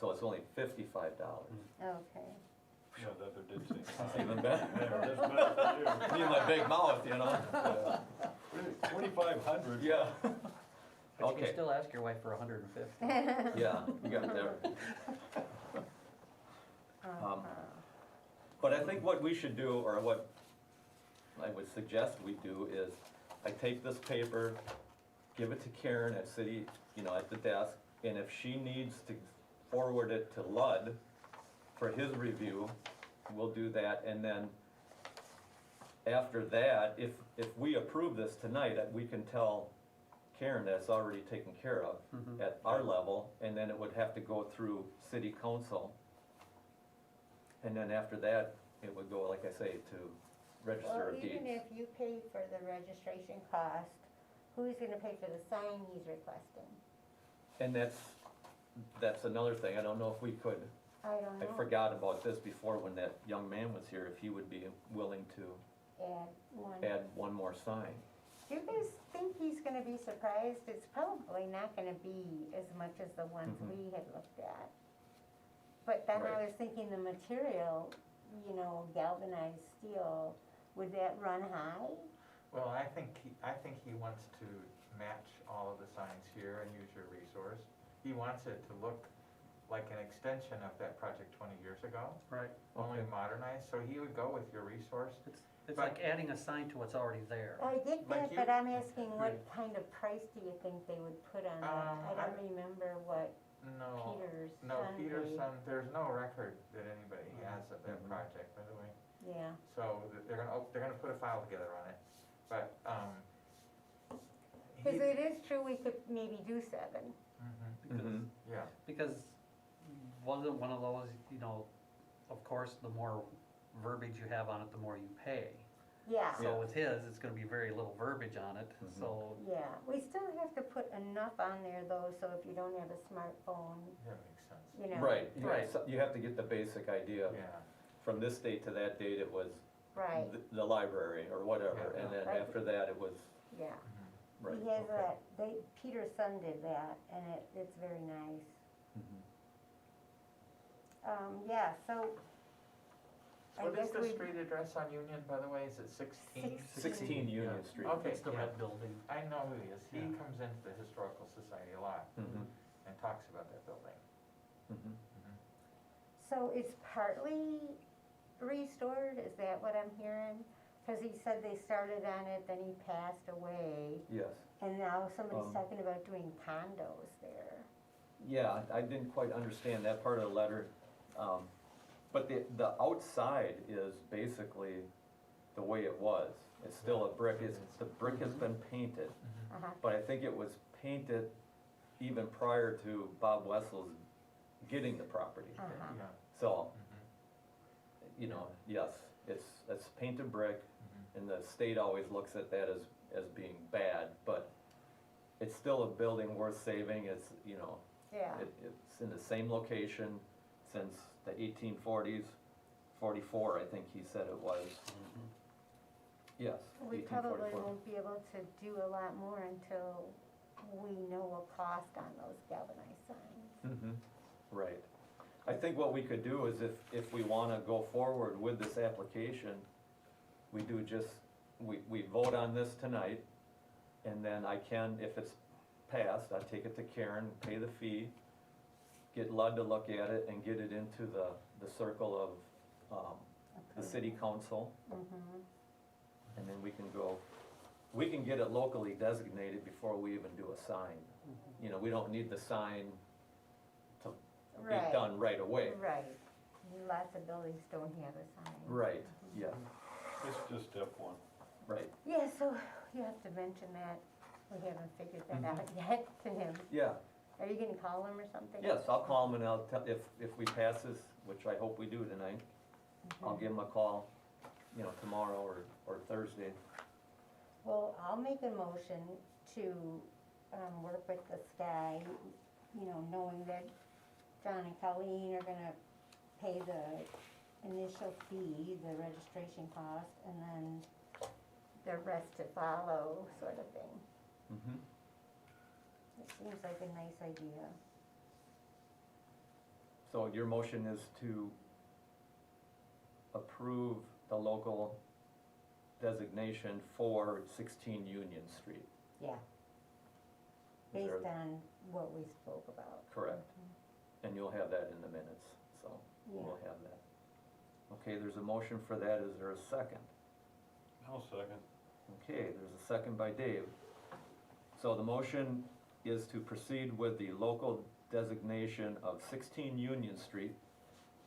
So it's only $55. Okay. Yeah, that it did seem. That's even better. Yeah, that's better for Me and my big mouth, you know? you. 2,500. Yeah. But you Okay. can still ask your wife for 150. Yeah, you got it there. Uh-huh. But I think what we should do, or what I would suggest we do, is I take this paper, give it to Karen at city, at the desk, and if she needs to forward it to Ludd for his review, we'll do that, and then after that, if we approve this tonight, we can tell Karen that it's already taken care of Mhm. at our level, and then it would have to go through city council. And then after that, it would go, like I say, to Register Well, of Deeds. even if you pay for the registration cost, who's gonna pay for the sign he's requesting? And that's another thing, I don't know if we could, I don't I know. forgot about this before when that young man was here, if he would be willing to Add one. add one more sign. Do you guys think he's gonna be surprised? It's probably not gonna be as much as the ones Mhm. we had looked at. But then I Right. was thinking the material, galvanized steel, would that run high? Well, I think he wants to match all of the signs here and use your resource. He wants it to look like an extension of that project 20 years ago, Right. only Okay. modernized, so he would go with your resource. It's But- like adding a sign to what's already there. I get Like that, you- but I'm asking what Right. kind of price do you think they would put on that? I I- don't remember what No, Peter's no, son Peter's paid. son, there's no record that anybody has of that Mhm. project, by the way. Yeah, So they're gonna put a file together on it, but, cause he- it is true we could maybe do 7. Mhm, Because, Mhm. yeah, because wasn't one of those, of course, the more verbiage you have on it, the more you pay. Yeah, Yeah. So with his, it's gonna be very little verbiage on it, Mhm. so, yeah, we still have to put enough on there though, so if you don't have a smartphone, That makes sense. you know. Right, Right. you have to get the basic idea. Yeah, From this date to that date, it was Right, the library or whatever, Yeah. and then Right. after that, it was, yeah. mhm. right. He has okay. Peter's son did that, and it's very nice. Mhm. Yeah, so, I What is guess the we, street address on Union, by the way, is it 16? 16 Union Yeah. Street. Okay, it's the yeah. red building. I know who he is, he Yeah. comes into the Historical Society a lot Mhm. and talks about that building. Mhm. Mhm. so it's partly restored, is that what I'm hearing? Cause he said they started on it, then he passed away, Yes, and now somebody's Um, talking about doing condos there. yeah, I didn't quite understand that part of the letter. But the outside is basically the way it was. It's still a brick, the brick has been painted, Mhm. Uh-huh, but I think it was painted even prior to Bob Wessel's getting the property. uh-huh, Yeah. So, Mhm. you know, yes, it's painted brick, Mhm. and the state always looks at that as being bad, but it's still a building worth saving. It's, you know, yeah, it's in the same location since the 1840s, 44, I think he said it was. Mhm. Yes, we probably 1844. won't be able to do a lot more until we know a cost on those galvanized signs. Mhm. Right. I think what we could do is if we wanna go forward with this application, we do just, we vote on this tonight, and then I can, if it's passed, I take it to Karen, pay the fee, get Lud to look at it and get it into the circle of, the city council, Mm-hmm, and then we can get it locally designated before we even do a sign. You know, we don't need the sign to be Right. done right away. right, lots of buildings don't have a sign. Right, yeah, It's just step one. right, Yeah, so you have to mention that, we haven't figured that Mhm. out yet to him. yeah. Are you gonna call him or something? Yes, I'll call him and I'll tell, if we pass this, which I hope we do tonight, I'll Mhm. give him a call, you know, tomorrow or Thursday. Well, I'll make a motion to, work with this guy, you know, knowing that John and Colleen are gonna pay the initial fee, the registration cost, and then the rest to follow, sort of thing. Mhm. It seems like a nice idea. So your motion is to approve the local designation for 16 Union Street, Yeah. Is there- Based on what we spoke about. correct? And you'll have that in the minutes, so Yeah. we'll have that. Okay, there's a motion for that, is there a second? I'll second. Okay, there's a second by Dave. So the motion is to proceed with the local designation of 16 Union Street.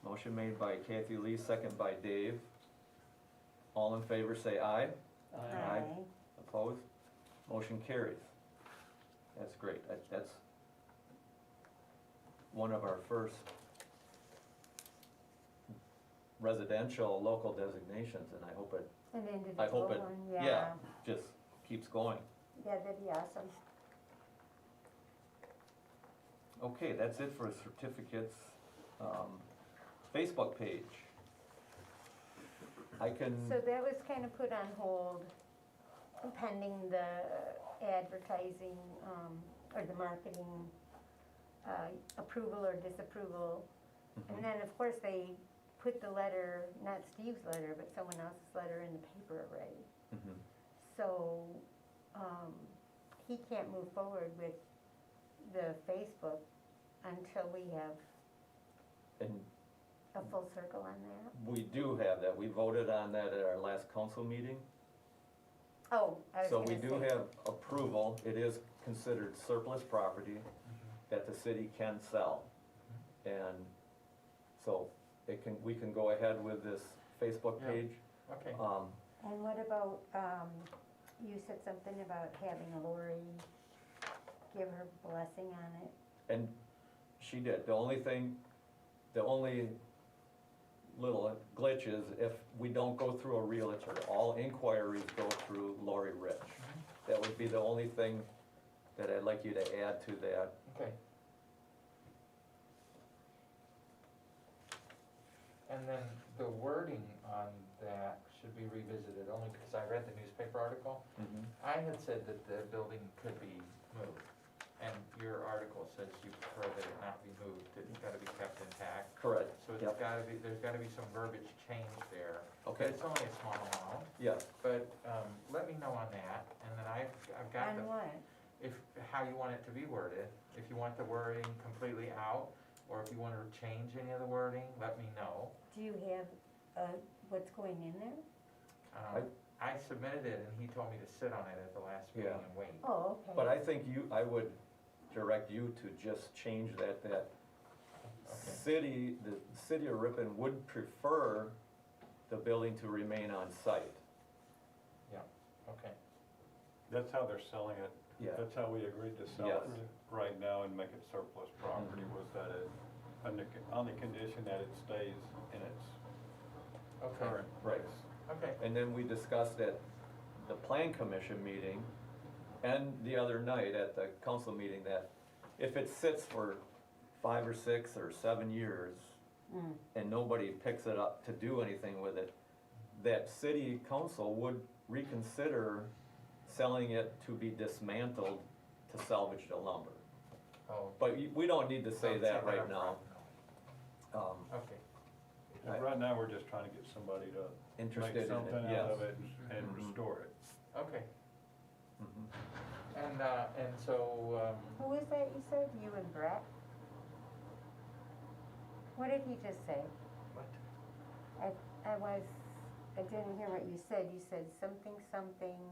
Motion made by Kathy Lee, second by Dave. All in favor say aye. Aye. Opposed? Motion carries. That's great. That's one of our first residential local designations, and I hope it, An individual one, yeah, just keeps going. Yeah, that'd be awesome. Okay, that's it for certificates. Facebook page. I can, So that was kind of put on hold pending the advertising, or the marketing, approval or disapproval. Mhm. And then, of course, they put the letter, not Steve's letter, but someone else's letter in the paper already. Mhm. So, he can't move forward with the Facebook until we have And a full circle on that. we do have that. We voted on that at our last council meeting. Oh, I was So gonna we do say, have approval. It is considered surplus property that the city can sell. And so we can go ahead with this Facebook Yeah. page. Okay. and what about, you said something about having Lori give her blessing on it? And she did. The only little glitch is if we don't go through a realtor, all inquiries go through Lori Rich. That would be the only thing that I'd like you to add to that. Okay. And then the wording on that should be revisited, only because I read the newspaper article. I had said that the building could be moved, and your article says you prefer that it not be moved, it's gotta be kept intact. Correct. So it's Yep. gotta be, there's gotta be some verbiage change there. Okay. It's only a small amount, Yes, but, let me know on that, and then I've got the, On what? if, how you want it to be worded. If you want the wording completely out, or if you want to change any of the wording, let me know. Do you have, what's going in there? I submitted it and he told me to sit on it at the last meeting Yeah. and wait. Oh, okay. but I think I would direct you to just change that Okay. the city of Ripon would prefer the building to remain on site. Okay, That's how they're selling it. Yeah. That's how we agreed to sell Yes. it right now and make it surplus property, was that it, on the condition that it stays in its okay, current Right. place. okay, And then we discussed at the plan commission meeting and the other night at the council meeting that if it sits for 5 or 6 or 7 years Mm. and nobody picks it up to do anything with it, that city council would reconsider selling it to be dismantled to salvage the lumber. oh. But we don't need to say Don't that right up now. front, no. Okay, And right now, we're just trying to get somebody to Interested make in something it, out yes. of it and Mhm. restore it. okay, Mhm. and so, Who was that you said, you and Brett? What did he just say? what? I didn't hear what you said something,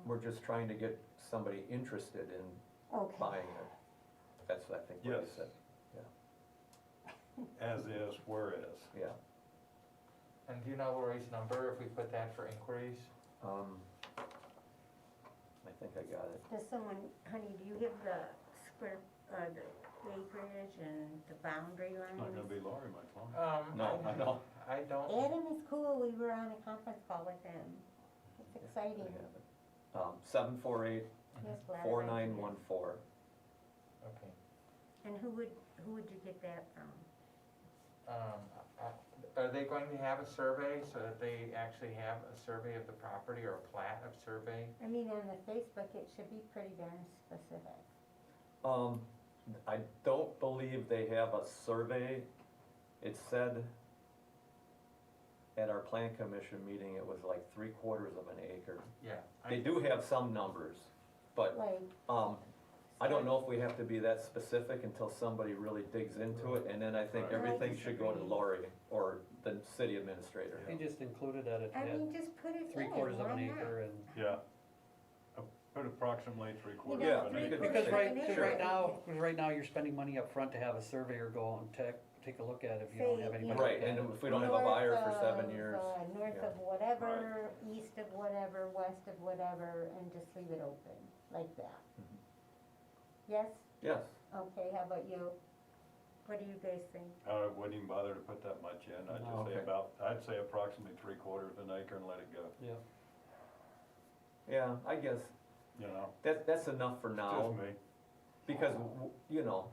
We're just trying to get somebody interested in okay. buying it. That's, I think, what he Yes. said, As is, where is. yeah. And do you know Lori's number, if we put that for inquiries? I think I got it. Does someone, honey, do you have the square, the acreage and the boundary It's not gonna lines? be Laurie much longer. No, I know. I don't, Adam is cool, we were on a conference call with him. It's I exciting. have it. 748 He has a lot of 4914. okay. And who would you get that from? Are they going to have a survey so that they actually have a survey of the property or a plat of survey? I mean, on the Facebook, it should be pretty darn specific. I don't believe they have a survey. It said at our plan commission meeting, it was like 3/4 of an acre. Yeah. They do have some numbers, but, Like, I don't know if we have to be that specific until somebody really digs into it, and then I think Right. everything should go to Lori or the city administrator. He just included that it I had mean, just put it in, 3/4 of why an not? acre and. Yeah. Put approximately 3/4 Yeah, of an you acre. could- Because Sure. right now you're spending money up front to have a surveyor go out and take a look at it if you don't have Say, anybody. Right, look at and it. if we don't have a buyer for North 7 of, years. North yeah. of whatever, east of whatever, west of whatever, and just leave it open, like that. Mhm. Yes? Yes, Okay, how about you? What do you guys think? I wouldn't even bother to put that much in, I'd No. just say Okay. I'd say approximately 3/4 of an acre and let it go, Yeah, yeah, I guess you know? that's enough for now, Just me. because, you know,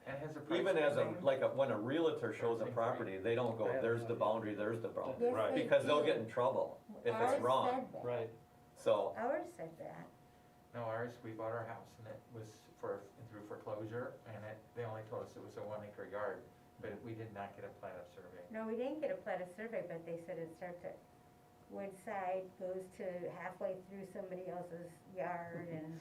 And has the price even as a, been- when a realtor shows a property, they don't go, there's the boundary, there's the boundary. Yes, Right. they Because they'll do. get in trouble if Ours it's wrong, said that. right. so, Ours said that. No, ours, we bought our house and it was through foreclosure and they only told us it was a 1 acre yard, but we did not get a plat of survey. No, we didn't get a plat of survey, but they said it starts at Woodside, goes to halfway through somebody else's yard and,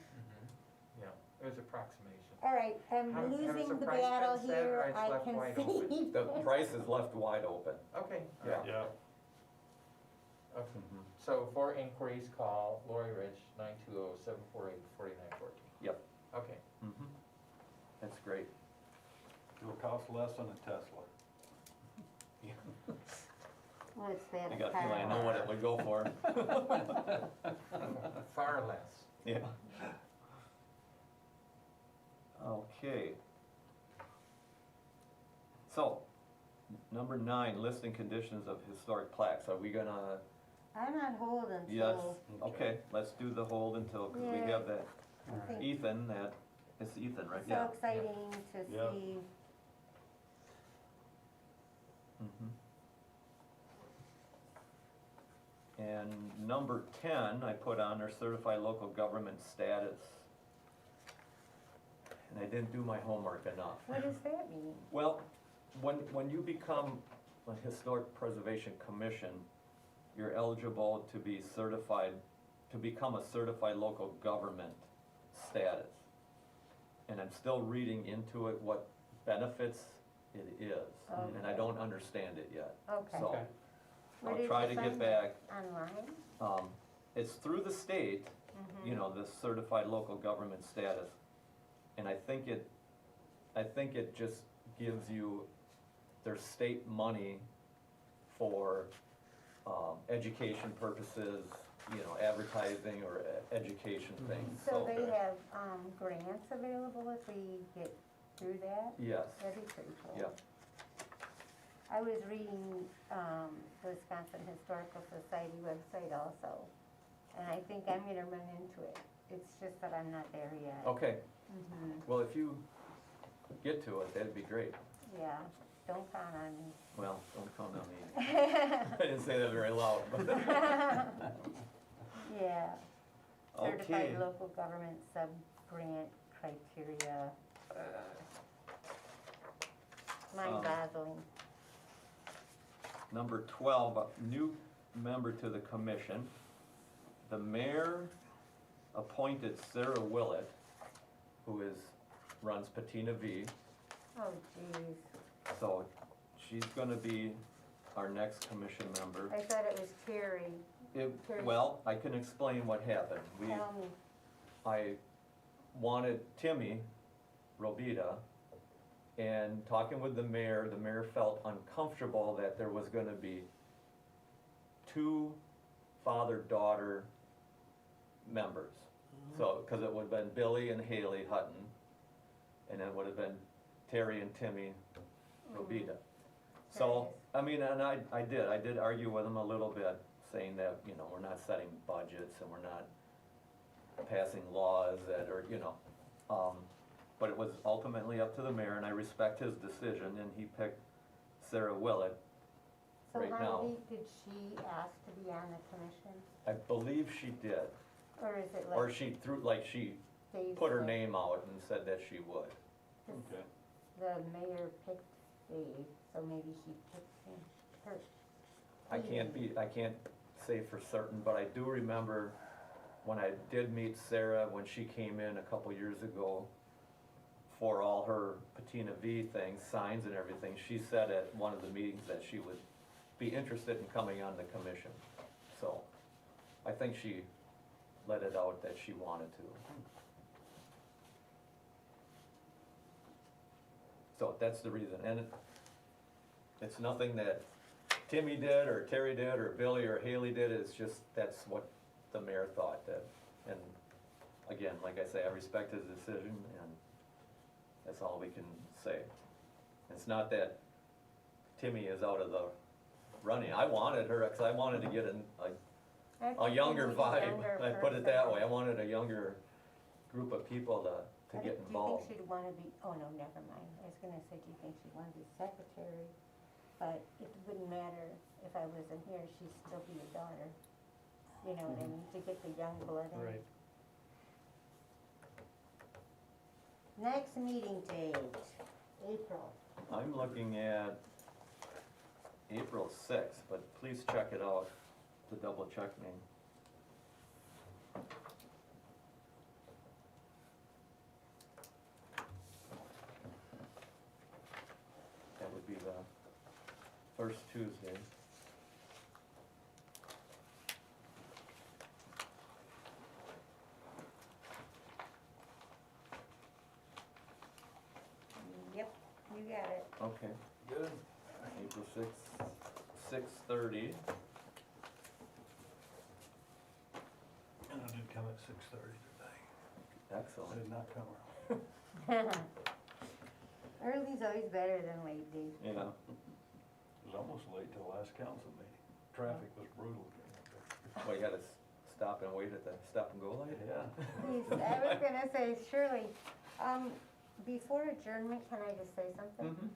Yeah, it was approximation. all right, I'm Has the losing the price been battle set or here, it's I left can wide open? see. the price is left wide open. Okay. Yeah. Yeah, Okay, Mhm. so for inquiries, call Lori Rich, 920-748-4914. Yep. Okay, Mhm. That's great. it'll cost less than a Tesla. What's that? I got a feeling I know what it would go for. far less. Yeah. Okay. So, Number 9, listing conditions of historic plaques. Are we gonna, I'm on hold until. yes, okay, let's do the hold until, cause we Yeah. have that I think Ethan, it's Ethan, right? it's Yeah. so exciting to Yeah. see. Mhm. And number 10, I put on there certified local government status. And I didn't do my homework enough. What does that mean? Well, when you become a historic preservation commission, you're eligible to be certified, to become a certified local government status. And I'm still reading into it what benefits it is, and I Okay. don't understand it yet. Okay. So, Okay. Where I'll did try you to get find back, that? Online? It's through the state, Mhm. you know, this certified local government status. And I think it just gives you, there's state money for, education purposes, you know, advertising or education things, So they have, grants available if we get through that? Yes, That'd be pretty cool. yeah, I was reading, the Wisconsin Historical Society website also, and I think I'm gonna run into it. It's just that I'm not there yet. okay, Mhm. well, if you get to it, that'd be great. Yeah, don't count on me. Well, don't count on me. I didn't say that very loud, but. Yeah. Okay, Certified local government sub-grant criteria. Mind-boggling. number 12, a new member to the commission. The mayor appointed Sarah Willett, who runs Patina V, Oh, jeez. so she's gonna be our next commission member. I thought it was Terry. Well, I can explain what happened. Tell me. I wanted Timmy Robita, and talking with the mayor felt uncomfortable that there was gonna be 2 father-daughter members. So, cause it would've been Billy and Haley Hutton, and then it would've been Terry and Timmy Robita. So, I mean, and I did argue with him a little bit, saying that, you know, we're not setting budgets and we're not passing laws that are, you know, but it was ultimately up to the mayor, and I respect his decision, and he picked Sarah Willett. So Right now. Heidi, did she ask to be on the commission? I believe she did, Or is it or like she Dave put her said? name out and said that she would. 'Cause Okay. the mayor picked Dave, so maybe she picked him, her. I can't say for certain, but I do remember when I did meet Sarah, when she came in a couple years ago for all her Patina V things, signs and everything, she said at one of the meetings that she would be interested in coming on the commission. So, I think she let it out that she wanted to. So that's the reason, and it's nothing that Timmy did, or Terry did, or Billy or Haley did, it's just, that's what the mayor thought that, and again, like I say, I respect his decision, and that's all we can say. It's not that Timmy is out of the running, I wanted her, cause I wanted to get I a think younger we need a vibe, younger I put it that person. way, I wanted a younger group of people to get involved. Do you think she'd wanna be, oh no, never mind, I was gonna say, do you think she'd wanna be secretary? But it wouldn't matter if I wasn't here, she'd still be your daughter. You know what I mean, to get the young blood in. Right. Next meeting date, April. I'm looking at April 6th, but please check it out to double check me. That would be the first Tuesday. Yep, you got it. Okay, Good. April 6th, 6:30. And I did come at 6:30 today. I Excellent. did not come early. Early's always better than late, Dave. Yeah. was almost late till last council meeting. Traffic was brutal. Well, you had to stop and wait at the stop and go light? Yeah. Please, I was gonna say, Shirley, before adjournment, can I just say something? Mm-hmm.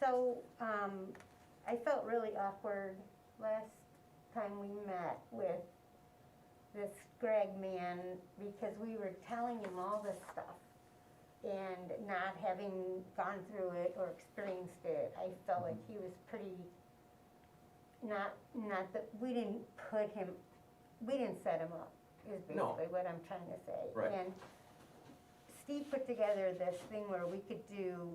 So, I felt really awkward last time we met with this Greg man, because we were telling him all this stuff. And not having gone through it or experienced it, I felt like he was pretty, not that, we didn't set him up, is No. basically what I'm trying to say. Right. And Steve put together this thing where we could do,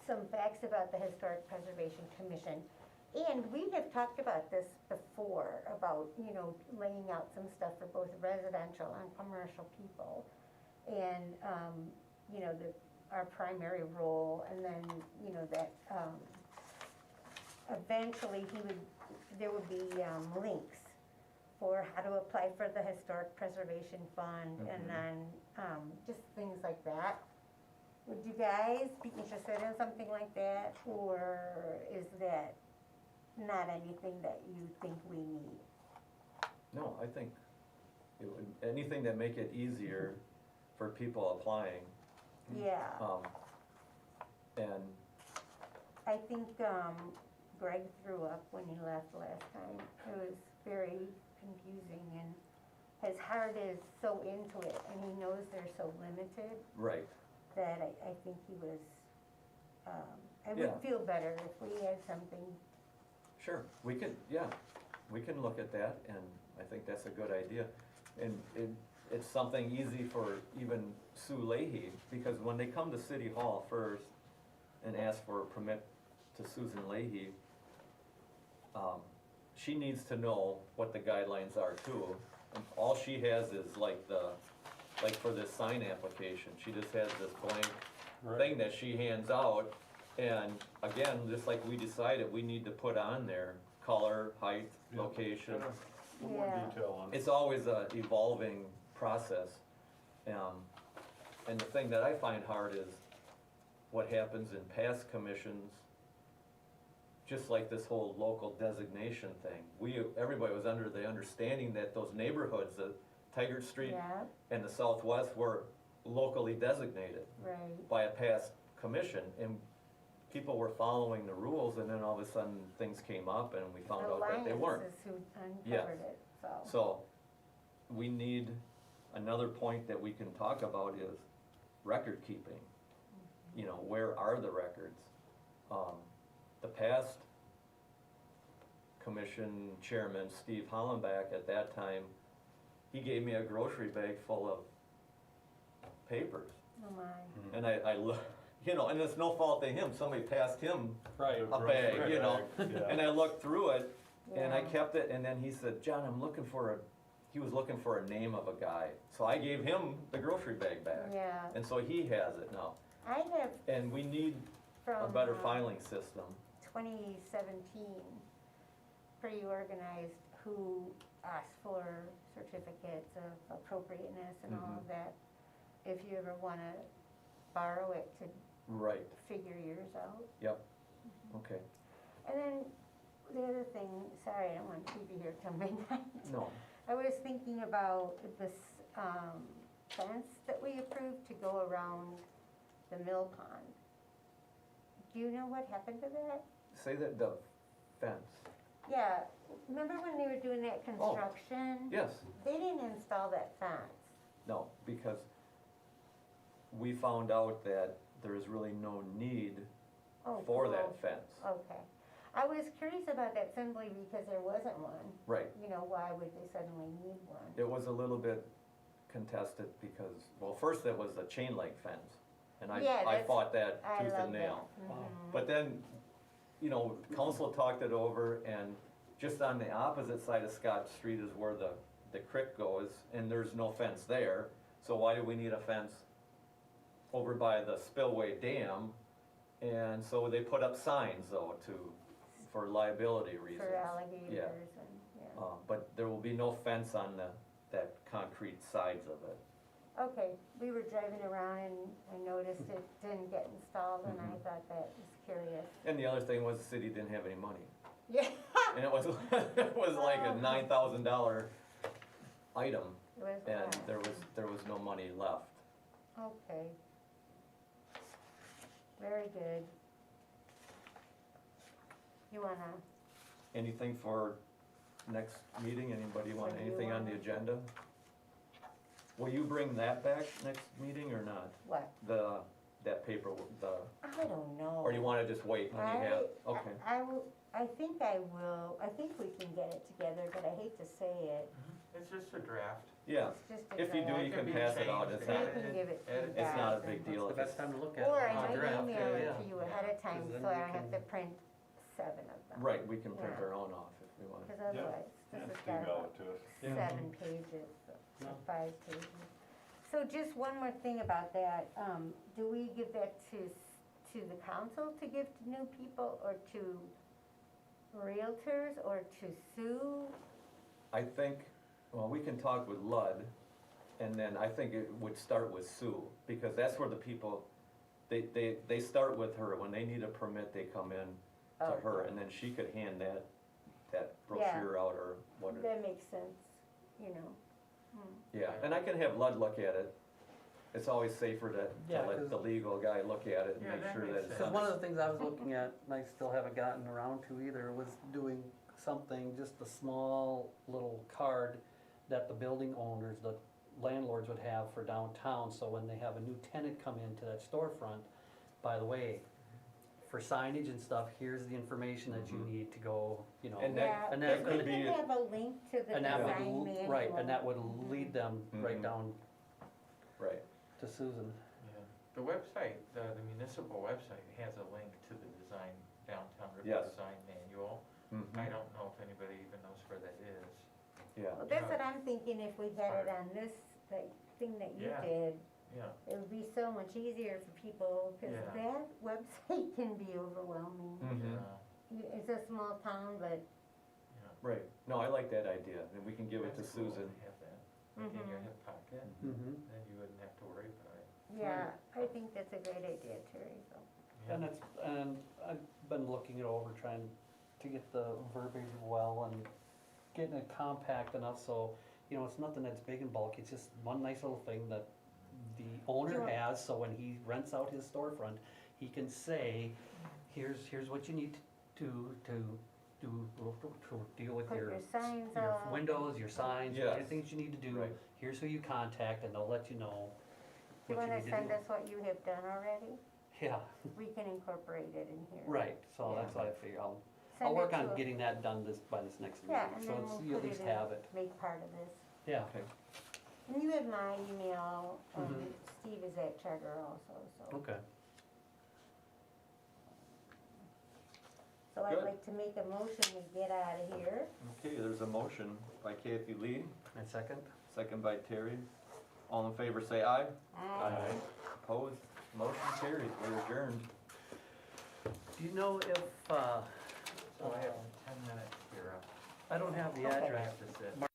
some facts about the Historic Preservation Commission. And we have talked about this before, about, laying out some stuff for both residential and commercial people. And, our primary role, and then, that, eventually there would be, links for how to apply for the Historic Preservation Fund, and then, just things like that. Would you guys be interested in something like that, or is that not anything that you think we need? No, I think anything that make it easier for people applying. Yeah, And, I think, Greg threw up when he left last time. It was very confusing, and his heart is so into it, and he knows they're so limited, right, that I think he was, I Yeah. would feel better if we had something. sure, we can look at that, and I think that's a good idea. And it's something easy for even Sue Leahy, because when they come to City Hall first and ask for a permit to Susan Leahy, she needs to know what the guidelines are too. And all she has is like for this sign application, she just has this blank thing that she hands out. And again, just like we decided, we need to put on there color, height, Yeah. location. A little more Yeah. detail on it. It's always a evolving process. And the thing that I find hard is what happens in past commissions, just like this whole local designation thing. Everybody was under the understanding that those neighborhoods, the Tigert Street Yeah, and the Southwest, were locally designated right. by a past commission, and people were following the rules, and then all of a sudden, things came up and we found out that they weren't. The Alliance is who Yes. uncovered it, so. So, we need, another point that we can talk about is record keeping. Where are the records? The past commission chairman, Steve Hollenbach, at that time, he gave me a grocery bag full of papers. Oh my. And I look, and it's no fault of him, somebody passed him Right. a bag, Yeah. and I looked through it, and I Yeah. kept it, and then he said, John, he was looking for a name of a guy. So I gave him the grocery bag back. Yeah, And so he has it now. I have And we need a from. better filing system. 2017, pretty organized, who asked for certificates of appropriateness and all of that. If you ever wanna borrow it to Right, figure yours out. yep, okay. And then the other thing, sorry, I don't want to keep you here till midnight. No, I was thinking about this, fence that we approved to go around the mill pond. Do you know what happened to that? say that the fence, Yeah, remember when they were doing that construction? yes, They didn't install that fence. no, because we found out that there's really no need Oh, for cool. that fence. Okay. I was curious about that simply because there wasn't one. Right, Why would they suddenly need one? it was a little bit contested because, well, first it was a chain link fence. And Yeah, I that's- fought that I tooth love and nail. that. Mhm. But then, council talked it over, and just on the opposite side of Scott Street is where the creek goes, and there's no fence there. So why do we need a fence over by the spillway dam? And so they put up signs though for liability reasons. For alligators Yeah. and, yeah. But there will be no fence on that concrete sides of it. Okay, we were driving around and I noticed it didn't get installed and I thought that was curious. And the other thing was the city didn't have any money. Yeah. And it was, it was like a $9,000 item, It was and bad. there was no money left. Okay. Very good. You wanna, Anything for next meeting? Anybody want What do you anything on the want? agenda? Will you bring that back next meeting or not? what? That paper, I don't know. or do you wanna just wait when you have, okay. I will, I think I will, I think we can get it together, but I hate to say it. It's just a draft. Yeah, It's just a if you do, draft. you It can can be pass it out, changed, it's We not, can give it to you it's not a guys big and- deal. It's the best time to look at it. Or I on might draft, email it yeah. to you ahead of time, 'Cause then so I you don't have can- to print 7 of them. Right, we can print Yeah. our own off if we want. Cause otherwise, Yeah, this has just got email about it to us. Yeah. 7 pages, or No. 5 pages. So just one more thing about that, do we give that to the council to give to new people, or to realtors, or to Sue? I think, well, we can talk with Ludd, and then I think it would start with Sue, because that's where the people, they start with her, when they need a permit, they come in to her, and then she could hand that brochure out or whatever. That makes sense, you know. Yeah, and I can have Ludd look at it. It's always safer to Yeah, let 'cause- the legal guy look at it and Yeah, make that sure makes that it's. sense. Because one of the things I was looking at, and I still haven't gotten around to either, was doing something, just a small little card that the building owners, the landlords would have for downtown, so when they have a new tenant come into that storefront, by the way, for signage and stuff, here's the information that you Mhm. need to go, you know. And Yeah, and we that's gonna can be- have a link to the And that design would, manual. right, and that would lead them right Mhm. down Right, to Susan. Yeah. The website, the municipal website has a link to the design, downtown Ripon Yes. design manual. mhm, I don't know if anybody even knows where that is. yeah, Well, that's what I'm thinking, if we had it on this, like, thing that you Yeah. did, Yeah, it would be so much easier for people, cause Yeah. that website can be overwhelming. mhm, yeah, It's a small town, but, yeah. right. No, I like that idea, and we can give it to That's cool Susan. Have that, like in your Mhm. hip pocket, Mm-hmm. then you wouldn't have to worry about it. yeah, I think that's a great idea, Terry, so. And it's, and I've been looking it over, trying to get the verbiage well and getting it compact enough so, you know, it's nothing that's big and bulky, it's just one nice little thing that the owner Sure. has, so when he rents out his storefront, he can say, here's what you need to deal with Put your, your signs your up. windows, your signs, Yes. your things you need to do. Right. Here's who you contact and they'll let you know You what you wanna need to send do. us what you have done already? Yeah, We can incorporate it in here. right, so Yeah. that's why I figure I'll Send work it on to- getting that done by this next meeting, Yeah, and so then it's, we'll you at put least it have in, it, make part of this. yeah. Okay, And you have my email, Mhm. Steve is at Charter also, so. Okay. So I'd Good. like to make a motion to get out of here. okay, there's a motion by Kathy Lee, And second? second by Terry. All in favor, say aye. Aye. Opposed, motion carries, we're adjourned. Do you know if, So I have 10 minutes here. I don't have the Okay. address. Practice it.